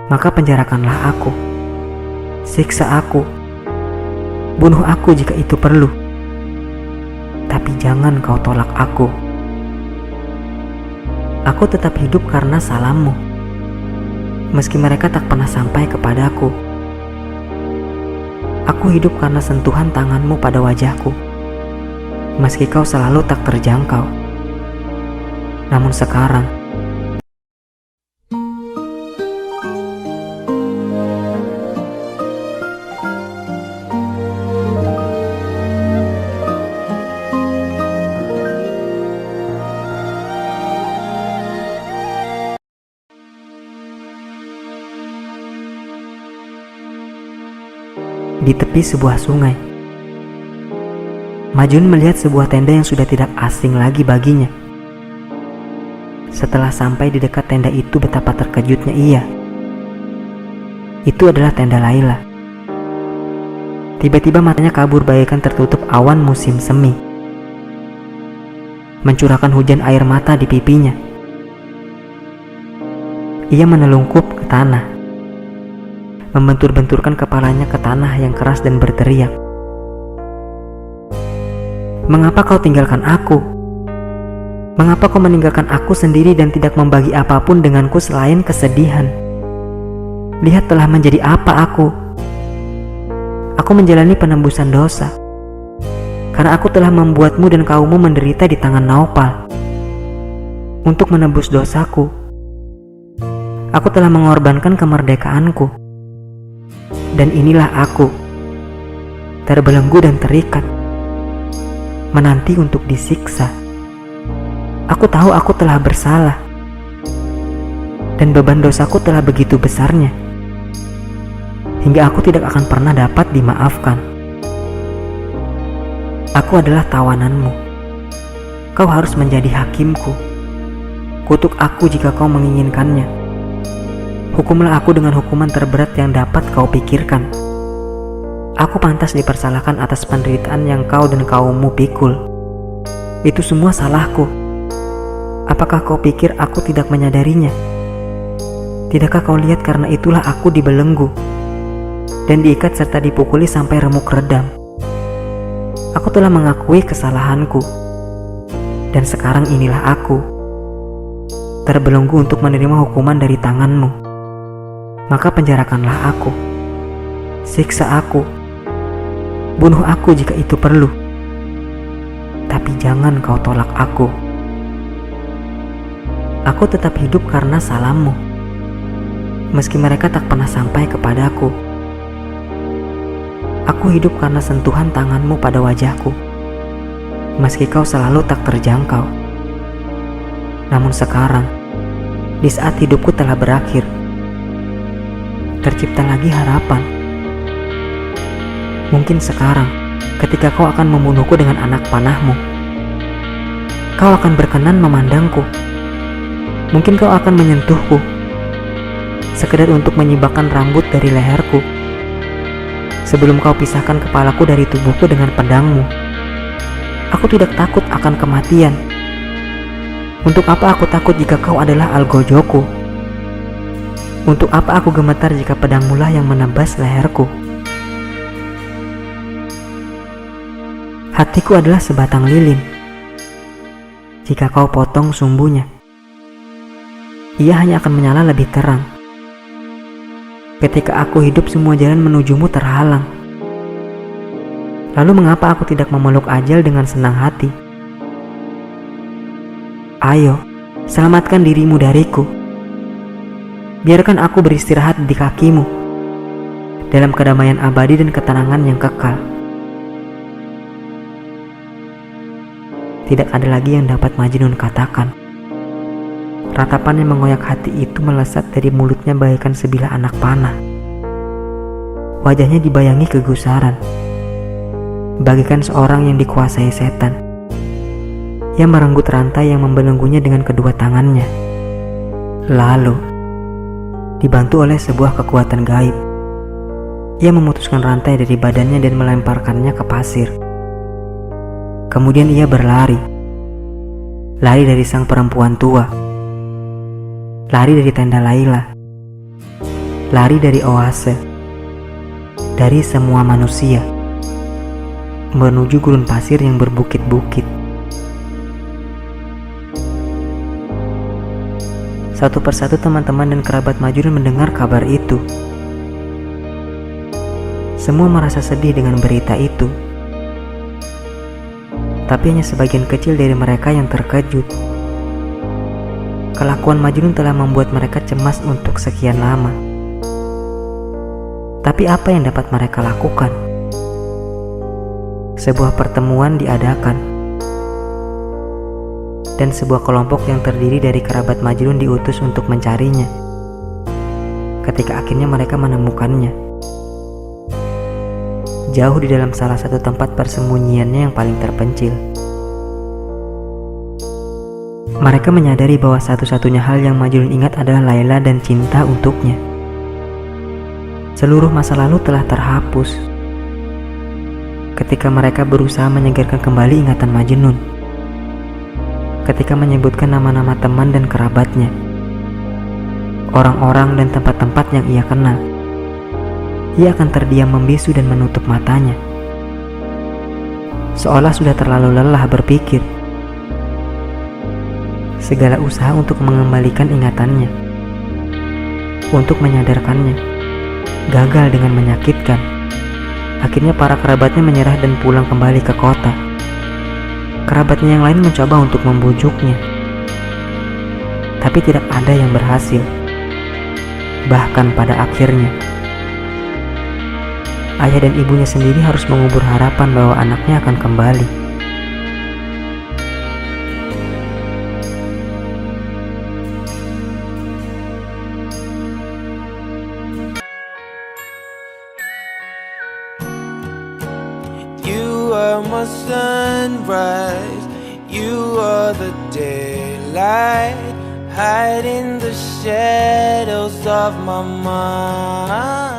maka penjarakanlah aku, siksa aku, bunuh aku jika itu perlu. Tapi jangan kau tolak aku. Aku tetap hidup karena salammu, meski mereka tak pernah sampai kepadaku. Aku hidup karena sentuhan tanganmu pada wajahku, meski kau selalu tak terjangkau. Namun sekarang, di tepi sebuah sungai, Majun melihat sebuah tenda yang sudah tidak asing lagi baginya. Setelah sampai di dekat tenda itu, betapa terkejutnya ia. Itu adalah tenda Laila. Tiba-tiba matanya kabur bagaikan tertutup awan musim semi, mencurahkan hujan air mata di pipinya. Ia menelungkup ke tanah, membentur-benturkan kepalanya ke tanah yang keras dan berteriak, "Mengapa kau tinggalkan aku? Mengapa kau meninggalkan aku sendiri dan tidak membagi apapun denganku selain kesedihan? Lihat telah menjadi apa aku. Aku menjalani penembusan dosa, karena aku telah membuatmu dan kaummu menderita di tangan Naupal. Untuk menebus dosaku, aku telah mengorbankan kemerdekaanku. Dan inilah aku, terbelenggu dan terikat, menanti untuk disiksa. Aku tahu aku telah bersalah, dan beban dosaku telah begitu besarnya, hingga aku tidak akan pernah dapat dimaafkan. Aku adalah tawananmu. Kau harus menjadi hakimku. Kutuk aku jika kau menginginkannya. Hukumlah aku dengan hukuman terberat yang dapat kau pikirkan. Aku pantas dipersalahkan atas penderitaan yang kau dan kaummu pikul. Itu semua salahku. Apakah kau pikir aku tidak menyadarinya? Tidakkah kau lihat karena itulah aku dibelenggu dan diikat serta dipukuli sampai remuk redam? Aku telah mengakui kesalahanku, dan sekarang inilah aku, terbelenggu untuk menerima hukuman dari tanganmu. Maka penjarakanlah aku, siksa aku, bunuh aku jika itu perlu. Tapi jangan kau tolak aku. Aku tetap hidup karena salammu, meski mereka tak pernah sampai kepadaku. Aku hidup karena sentuhan tanganmu pada wajahku, meski kau selalu tak terjangkau. Namun sekarang, di saat hidupku telah berakhir, tercipta lagi harapan. Mungkin sekarang, ketika kau akan membunuhku dengan anak panahmu, kau akan berkenan memandangku. Mungkin kau akan menyentuhku, sekedar untuk menyibakkan rambut dari leherku, sebelum kau pisahkan kepalaku dari tubuhku dengan pedangmu. Aku tidak takut akan kematian. Untuk apa aku takut jika kau adalah algojoku? Untuk apa aku gemetar jika pedangmu lah yang menebas leherku? Hatiku adalah sebatang lilin. Jika kau potong sumbunya, ia hanya akan menyala lebih terang. Ketika aku hidup, semua jalan menujumu terhalang. Lalu mengapa aku tidak memeluk ajal dengan senang hati? Ayo, selamatkan dirimu dariku. Biarkan aku beristirahat di kakimu, dalam kedamaian abadi dan ketenangan yang kekal. Tidak ada lagi yang dapat Majnun katakan. Ratapan yang mengoyak hati itu melesat dari mulutnya bagaikan sebilah anak panah. Wajahnya dibayangi kegusaran, bagaikan seorang yang dikuasai setan. Ia merenggut rantai yang membelenggunya dengan kedua tangannya. Lalu, dibantu oleh sebuah kekuatan gaib, ia memutuskan rantai dari badannya dan melemparkannya ke pasir. Kemudian ia berlari, lari dari sang perempuan tua, lari dari tenda Laila, lari dari oase, dari semua manusia, menuju gurun pasir yang berbukit-bukit. Satu persatu teman-teman dan kerabat Majnun mendengar kabar itu. Semua merasa sedih dengan berita itu. Tapi hanya sebagian kecil dari mereka yang terkejut. Kelakuan Majnun telah membuat mereka cemas untuk sekian lama. Tapi apa yang dapat mereka lakukan? Sebuah pertemuan diadakan. Dan sebuah kelompok yang terdiri dari kerabat Majnun diutus untuk mencarinya. Ketika akhirnya mereka menemukannya, jauh di dalam salah satu tempat persembunyiannya yang paling terpencil. Mereka menyadari bahwa satu-satunya hal yang Majnun ingat adalah Layla dan cinta untuknya. Seluruh masa lalu telah terhapus ketika mereka berusaha menyegarkan kembali ingatan Majnun. Ketika menyebutkan nama-nama teman dan kerabatnya, orang-orang dan tempat-tempat yang ia kenal, ia akan terdiam membisu dan menutup matanya, seolah sudah terlalu lelah berpikir. Segala usaha untuk mengembalikan ingatannya, untuk menyadarkannya, gagal dengan menyakitkan. Akhirnya para kerabatnya menyerah dan pulang kembali ke kota. Kerabatnya yang lain mencoba untuk membujuknya, tapi tidak ada yang berhasil. Bahkan pada akhirnya, ayah dan ibunya sendiri harus mengubur harapan bahwa anaknya akan kembali. You are my sunrise, you are the daylight, hide in the shadows of my mind.